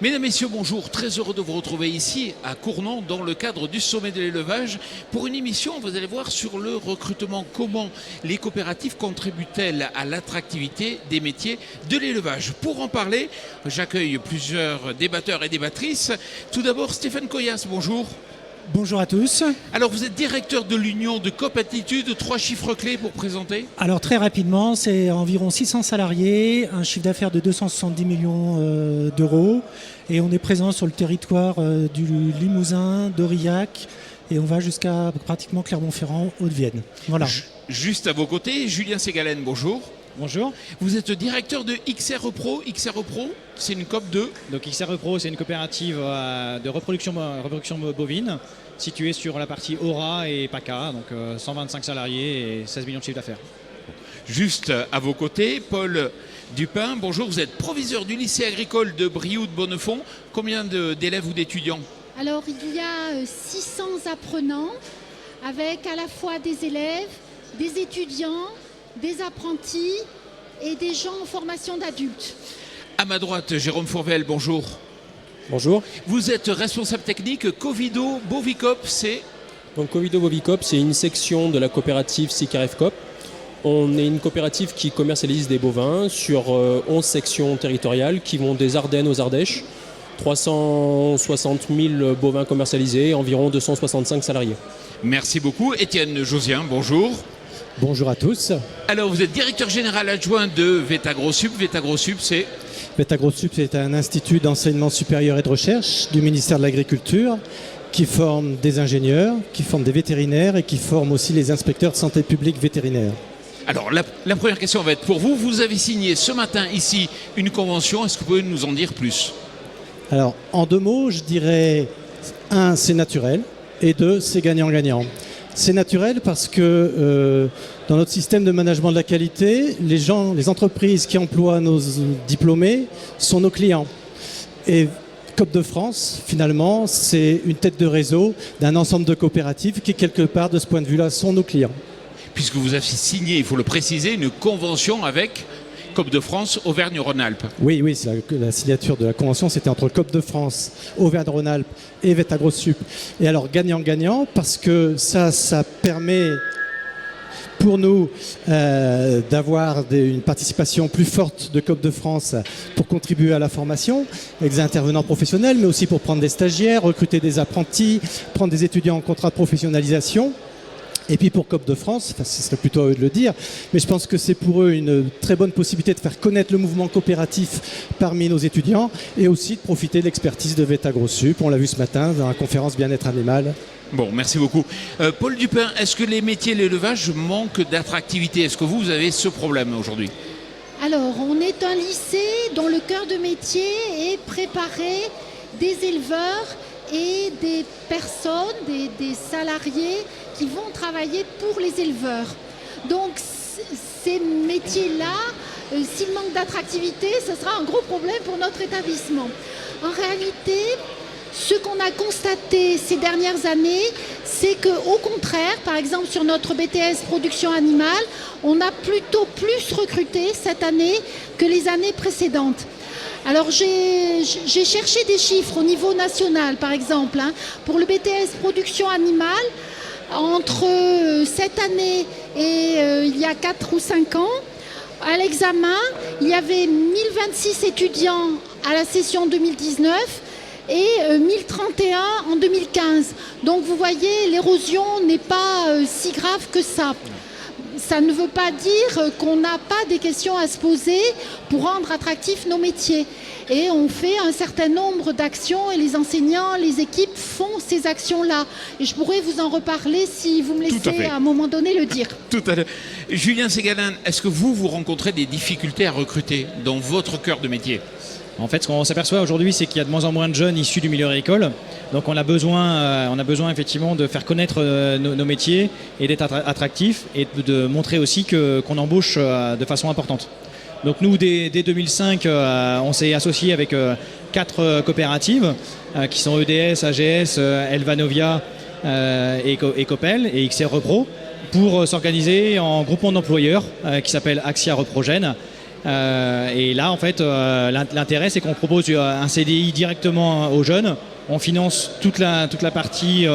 Mesdames, Messieurs, bonjour. Très heureux de vous retrouver ici à Cournon dans le cadre du Sommet de l'élevage pour une émission, vous allez voir, sur le recrutement. Comment les coopératives contribuent-elles à l'attractivité des métiers de l'élevage? Pour en parler, j'accueille plusieurs débatteurs et débattrices. Tout d'abord, Stéphane Coyas, bonjour. Bonjour à tous. Alors, vous êtes directeur de l'Union de Coop Attitude. 3 chiffres clés pour présenter. Alors très rapidement, c'est environ 600 salariés, un chiffre d'affaires de 270 millions d'euros. Et on est présent sur le territoire du Limousin, d'Aurillac, et on va jusqu'à pratiquement Clermont-Ferrand, Haute-Vienne. Voilà. Juste à vos côtés, Julien Ségalen, bonjour. Bonjour. Vous êtes directeur de XRE Pro. XRE Pro, c'est une coop de... Donc XRE Pro, c'est une coopérative de reproduction bovine située sur la partie Aura et PACA, donc 125 salariés et 16 millions de chiffre d'affaires. Juste à vos côtés, Paul Dupin, bonjour. Vous êtes proviseur du lycée agricole de Brioude-Bonnefond. Combien d'élèves ou d'étudiants? Alors il y a 600 apprenants avec à la fois des élèves, des étudiants, des apprentis et des gens en formation d'adultes. À ma droite, Jérôme Fourvel, bonjour. Bonjour. Vous êtes responsable technique Covido Bovicop, c'est... Donc Covido Bovicop, c'est une section de la coopérative Sicaref Coop. On est une coopérative qui commercialise des bovins sur 11 sections territoriales qui vont des Ardennes aux Ardèches. 360 000 bovins commercialisés, environ 265 salariés. Merci beaucoup. Étienne Josien, bonjour. Bonjour à tous. Alors, vous êtes directeur général adjoint de VetaGrosSup. VetaGrosSup, c'est... VetaGrosSup, c'est un institut d'enseignement supérieur et de recherche du ministère de l'Agriculture qui forme des ingénieurs, qui forme des vétérinaires et qui forme aussi les inspecteurs de santé publique vétérinaire. Alors, la première question va être pour vous. Vous avez signé ce matin ici une convention. Est-ce que vous pouvez nous en dire plus? Alors, en 2 mots, je dirais 1, c'est naturel, et 2, c'est gagnant-gagnant. C'est naturel parce que dans notre système de management de la qualité, les entreprises qui emploient nos diplômés sont nos clients. Et Coop de France, finalement, c'est une tête de réseau d'un ensemble de coopératives qui, quelque part, de ce point de vue-là, sont nos clients. Puisque vous avez signé, il faut le préciser, une convention avec Coop de France Auvergne-Rhône-Alpes. Oui, c'est la signature de la convention, c'était entre Coop de France, Auvergne-Rhône-Alpes et VetaGrosSup. Et alors gagnant-gagnant parce que ça permet pour nous d'avoir une participation plus forte de Coop de France pour contribuer à la formation avec des intervenants professionnels, mais aussi pour prendre des stagiaires, recruter des apprentis, prendre des étudiants en contrat de professionnalisation. Et puis pour Coop de France, ce serait plutôt à eux de le dire, mais je pense que c'est pour eux une très bonne possibilité de faire connaître le mouvement coopératif parmi nos étudiants et aussi de profiter de l'expertise de VetaGrosSup. On l'a vu ce matin dans la conférence bien-être animal. Bon, merci beaucoup. Paul Dupin, est-ce que les métiers de l'élevage manquent d'attractivité? Est-ce que vous avez ce problème aujourd'hui? Alors on est un lycée dont le cœur de métier est préparer des éleveurs et des personnes, des salariés qui vont travailler pour les éleveurs. Donc ces métiers-là, s'il manque d'attractivité, ce sera un gros problème pour notre établissement. En réalité, ce qu'on a constaté ces dernières années, c'est qu'au contraire, par exemple sur notre BTS production animale, on a plutôt plus recruté cette année que les années précédentes. Alors j'ai cherché des chiffres au niveau national, par exemple, pour le BTS production animale, entre cette année et il y a 4 ou 5 ans, à l'examen, il y avait 1026 étudiants à la session 2019 et 1031 en 2015. Donc vous voyez, l'érosion n'est pas si grave que ça. Ça ne veut pas dire qu'on n'a pas des questions à se poser pour rendre attractifs nos métiers. Et on fait un certain nombre d'actions et les enseignants, les équipes font ces actions-là. Et je pourrais vous en reparler si vous me laissez à un moment donné le dire. Tout à fait. Julien Ségalen, est-ce que vous rencontrez des difficultés à recruter dans votre cœur de métier? En fait, ce qu'on s'aperçoit aujourd'hui, c'est qu'il y a de moins en moins de jeunes issus du milieu agricole. Donc on a besoin effectivement de faire connaître nos métiers et d'être attractifs et de montrer aussi qu'on embauche de façon importante. Donc nous, dès 2005, on s'est associé avec 4 coopératives qui sont EDS, AGS, Elvanovia et Copel et XR Repro pour s'organiser en groupement d'employeurs qui s'appelle Axia Reprogène. Et là, en fait, l'intérêt, c'est qu'on propose un CDI directement aux jeunes. On finance toute la partie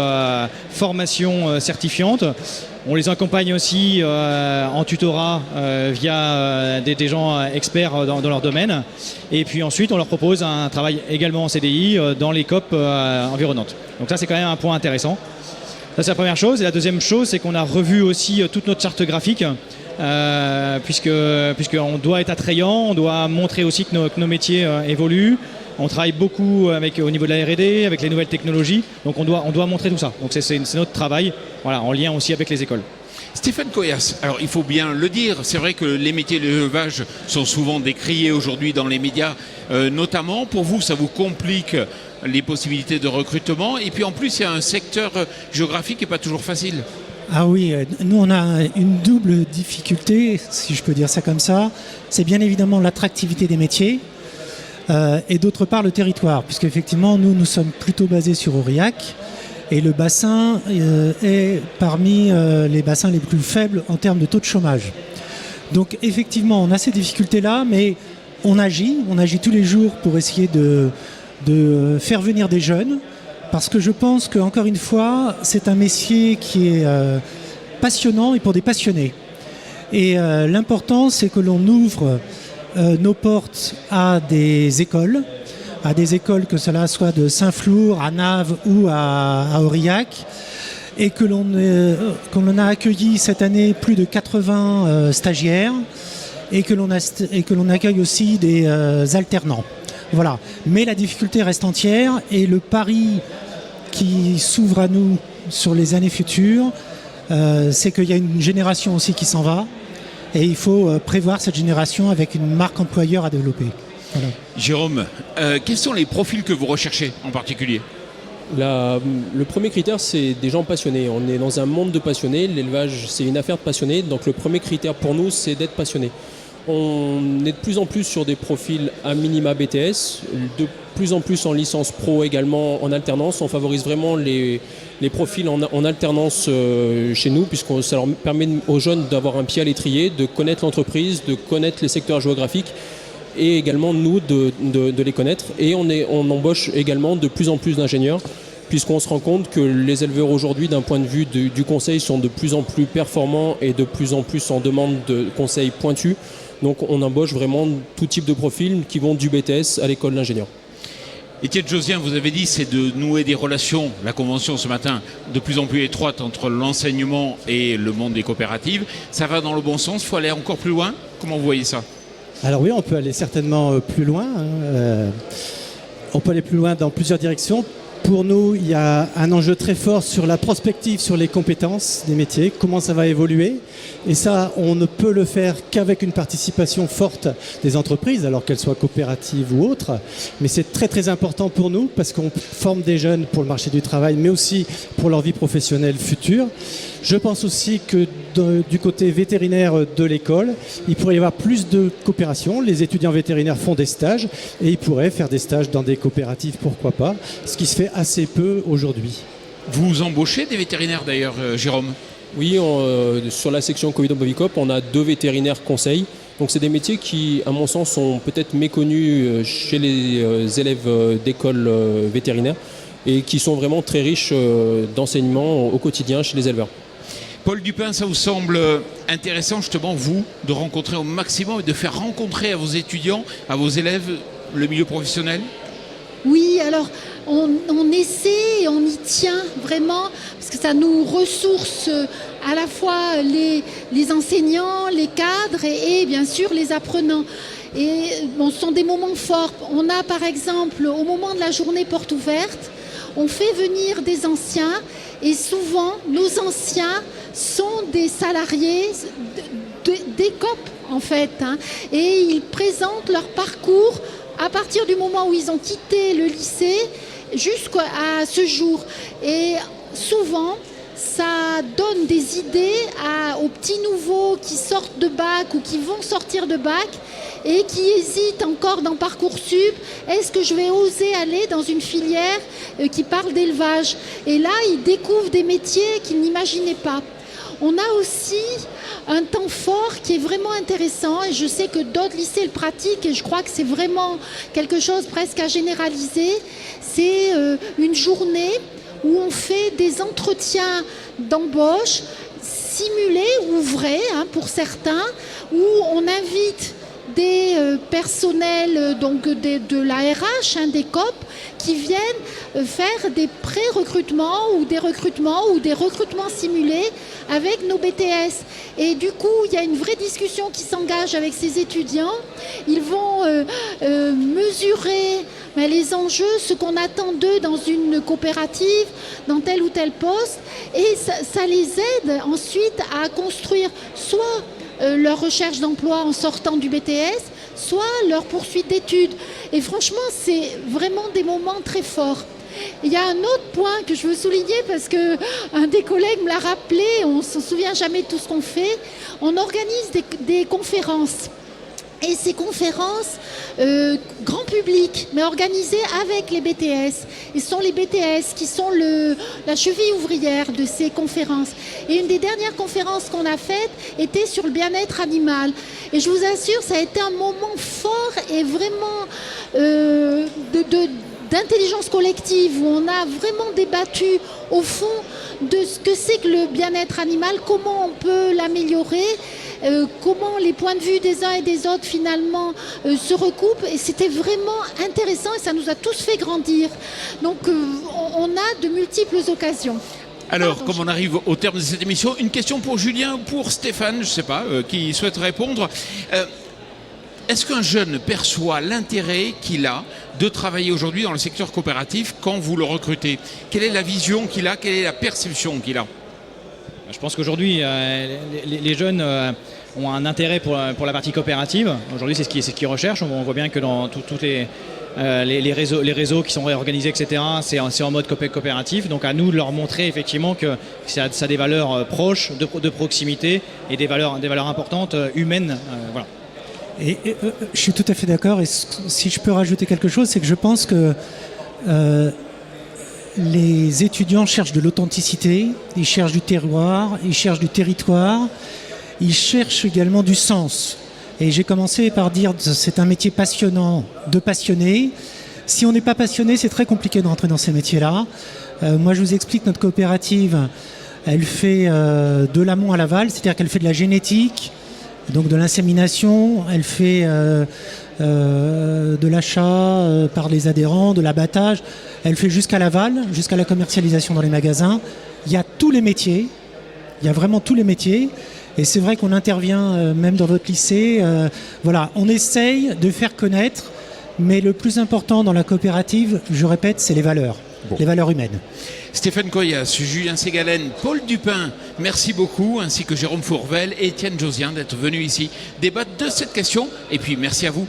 formation certifiante. On les accompagne aussi en tutorat via des gens experts dans leur domaine. Et puis ensuite, on leur propose un travail également en CDI dans les COP environnantes. Donc ça, c'est quand même un point intéressant. Ça, c'est la première chose. Et la deuxième chose, c'est qu'on a revu aussi toute notre charte graphique, puisqu'on doit être attrayant, on doit montrer aussi que nos métiers évoluent. On travaille beaucoup au niveau de la R&D, avec les nouvelles technologies. Donc on doit montrer tout ça. Donc c'est notre travail, voilà, en lien aussi avec les écoles. Stéphane Coyas, alors il faut bien le dire, c'est vrai que les métiers de l'élevage sont souvent décriés aujourd'hui dans les médias, notamment pour vous, ça vous complique les possibilités de recrutement. Et puis en plus, il y a un secteur géographique qui n'est pas toujours facile. Ah oui, nous on a une double difficulté, si je peux dire ça comme ça. C'est bien évidemment l'attractivité des métiers et d'autre part le territoire, puisque effectivement nous sommes plutôt basés sur Aurillac et le bassin est parmi les bassins les plus faibles en termes de taux de chômage. Donc effectivement on a ces difficultés-là, mais on agit tous les jours pour essayer de faire venir des jeunes. Parce que je pense qu'encore une fois, c'est un métier qui est passionnant et pour des passionnés. Et l'important, c'est que l'on ouvre nos portes à des écoles que cela soit de Saint-Flour, à Naves ou à Aurillac, et que l'on a accueilli cette année plus de 80 stagiaires et que l'on accueille aussi des alternants. Voilà. Mais la difficulté reste entière et le pari qui s'ouvre à nous sur les années futures, c'est qu'il y a une génération aussi qui s'en va et il faut prévoir cette génération avec une marque employeur à développer. Voilà. Jérôme, quels sont les profils que vous recherchez en particulier ? Le premier critère, c'est des gens passionnés. On est dans un monde de passionnés. L'élevage, c'est une affaire de passionnés. Donc le premier critère pour nous, c'est d'être passionné. On est de plus en plus sur des profils à minima BTS, de plus en plus en licence pro également en alternance. On favorise vraiment les profils en alternance chez nous, puisque ça leur permet aux jeunes d'avoir un pied à l'étrier, de connaître l'entreprise, de connaître les secteurs géographiques et également nous de les connaître. Et on embauche également de plus en plus d'ingénieurs, puisqu'on se rend compte que les éleveurs aujourd'hui, d'un point de vue du conseil, sont de plus en plus performants et de plus en plus en demande de conseils pointus. Donc on embauche vraiment tout type de profils qui vont du BTS à l'école d'ingénieur. Étienne Josien, vous avez dit, c'est de nouer des relations, la convention ce matin, de plus en plus étroite entre l'enseignement et le monde des coopératives. Ça va dans le bon sens, il faut aller encore plus loin. Comment vous voyez ça ? Alors oui, on peut aller certainement plus loin. On peut aller plus loin dans plusieurs directions. Pour nous, il y a un enjeu très fort sur la prospective, sur les compétences des métiers, comment ça va évoluer. Et ça, on ne peut le faire qu'avec une participation forte des entreprises, alors qu'elles soient coopératives ou autres. Mais c'est très très important pour nous parce qu'on forme des jeunes pour le marché du travail, mais aussi pour leur vie professionnelle future. Je pense aussi que du côté vétérinaire de l'école, il pourrait y avoir plus de coopération. Les étudiants vétérinaires font des stages et ils pourraient faire des stages dans des coopératives, pourquoi pas, ce qui se fait assez peu aujourd'hui. Vous embauchez des vétérinaires d'ailleurs, Jérôme ? Oui, sur la section Covidom-Bovicop, on a 2 vétérinaires conseils. Donc c'est des métiers qui, à mon sens, sont peut-être méconnus chez les élèves d'école vétérinaires et qui sont vraiment très riches d'enseignements au quotidien chez les éleveurs. Paul Dupin, ça vous semble intéressant justement, vous, de rencontrer au maximum et de faire rencontrer à vos étudiants, à vos élèves, le milieu professionnel ? Oui, alors on essaie et on y tient vraiment, parce que ça nous ressource à la fois les enseignants, les cadres et bien sûr les apprenants. Et bon, ce sont des moments forts. On a par exemple, au moment de la journée porte ouverte, on fait venir des anciens et souvent nos anciens sont des salariés des COP en fait, hein, et ils présentent leur parcours à partir du moment où ils ont quitté le lycée jusqu'à ce jour. Et souvent, ça donne des idées aux petits nouveaux qui sortent de bac ou qui vont sortir de bac et qui hésitent encore dans Parcoursup. Est-ce que je vais oser aller dans une filière qui parle d'élevage? Et là, ils découvrent des métiers qu'ils n'imaginaient pas. On a aussi un temps fort qui est vraiment intéressant et je sais que d'autres lycées le pratiquent et je crois que c'est vraiment quelque chose presque à généraliser. C'est une journée où on fait des entretiens d'embauche simulés ou vrais pour certains, où on invite des personnels donc de la RH, des COP, qui viennent faire des pré-recrutements ou des recrutements simulés avec nos BTS. Et du coup, il y a une vraie discussion qui s'engage avec ces étudiants. Ils vont mesurer les enjeux, ce qu'on attend d'eux dans une coopérative, dans tel ou tel poste. Et ça les aide ensuite à construire soit leur recherche d'emploi en sortant du BTS, soit leur poursuite d'études. Et franchement, c'est vraiment des moments très forts. Il y a un autre point que je veux souligner parce qu'un des collègues me l'a rappelé, on ne se souvient jamais de tout ce qu'on fait. On organise des conférences. Et ces conférences, grand public, mais organisées avec les BTS. Et ce sont les BTS qui sont la cheville ouvrière de ces conférences. Et une des dernières conférences qu'on a faites était sur le bien-être animal. Et je vous assure, ça a été un moment fort et vraiment d'intelligence collective où on a vraiment débattu au fond de ce que c'est que le bien-être animal, comment on peut l'améliorer, comment les points de vue des uns et des autres finalement se recoupent. Et c'était vraiment intéressant et ça nous a tous fait grandir. Donc on a de multiples occasions. Alors, comme on arrive au terme de cette émission, une question pour Julien ou pour Stéphane, je ne sais pas, qui souhaite répondre. Est-ce qu'un jeune perçoit l'intérêt qu'il a de travailler aujourd'hui dans le secteur coopératif quand vous le recrutez? Quelle est la vision qu'il a? Quelle est la perception qu'il a? Je pense qu'aujourd'hui, les jeunes ont un intérêt pour la partie coopérative. Aujourd'hui, c'est ce qu'ils recherchent. On voit bien que dans tous les réseaux qui sont réorganisés, etc., c'est en mode coopératif. Donc à nous de leur montrer effectivement que ça a des valeurs proches, de proximité et des valeurs importantes, humaines. Voilà. Et je suis tout à fait d'accord. Et si je peux rajouter quelque chose, c'est que je pense que les étudiants cherchent de l'authenticité, ils cherchent du terroir, ils cherchent du territoire, ils cherchent également du sens. Et j'ai commencé par dire que c'est un métier passionnant, de passionné. Si on n'est pas passionné, c'est très compliqué de rentrer dans ces métiers-là. Moi, je vous explique, notre coopérative, elle fait de l'amont à l'aval, c'est-à-dire qu'elle fait de la génétique, donc de l'insémination, elle fait de l'achat par les adhérents, de l'abattage, elle fait jusqu'à l'aval, jusqu'à la commercialisation dans les magasins. Il y a tous les métiers, il y a vraiment tous les métiers. Et c'est vrai qu'on intervient même dans votre lycée. Voilà, on essaye de faire connaître, mais le plus important dans la coopérative, je répète, c'est les valeurs, les valeurs humaines. Stéphane Coyas, Julien Ségalen, Paul Dupin, merci beaucoup, ainsi que Jérôme Fourvel et Étienne Josien d'être venus ici débattre de cette question. Et puis merci à vous.